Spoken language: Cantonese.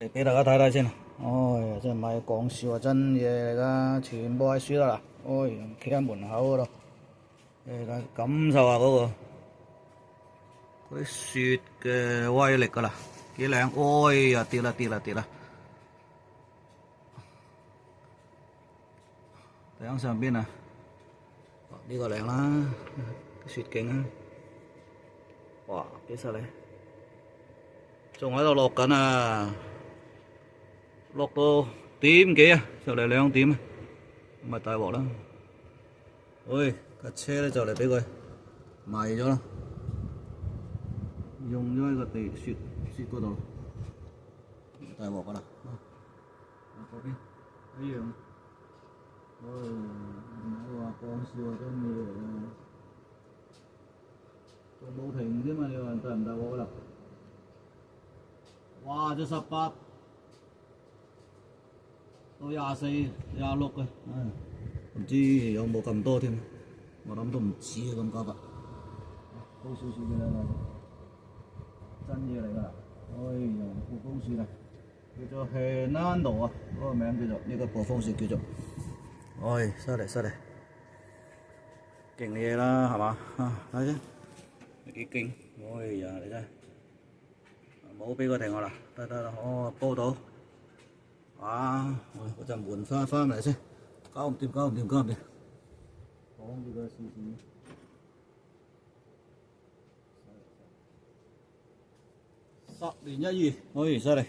俾大家睇睇先。哎呀，真係唔係講笑啊，真嘢嚟噶，全部係雪啦。哎呀，企喺門口嗰度，你感受下嗰啲雪嘅威力噶啦，幾靚。哎呀，跌啦跌啦跌啦！頂上邊啊，呢個靚啦，雪景啊，哇，幾犀利！仲喺度落緊啊！落到點幾啊？就嚟2點啊！咁咪大鑊啦！喂，架車咧就嚟俾佢迷咗啦，用咗喺個雪嗰度，大鑊噶啦！嗰邊一樣，唔好話講笑啊，真嘢嚟㗎，仲冇停添嘛？你話大唔大鑊啦？哇！只18到24、26嘅，唔知有冇咁多添，我諗都唔止啊咁加法，高少少嘅啦，真嘢嚟㗎啦！哎呀，暴風雪啊，叫做 Hernando 啊，嗰個名叫做呢個暴風雪叫做，哎，犀利犀利，勁嘢啦係嘛？睇先，幾勁！哎呀，你真係冇俾佢停我啦，得啦，煲到。啊！我就換翻嚟先，搞唔掂。綁住佢試試。10年一遇，哎，犀利！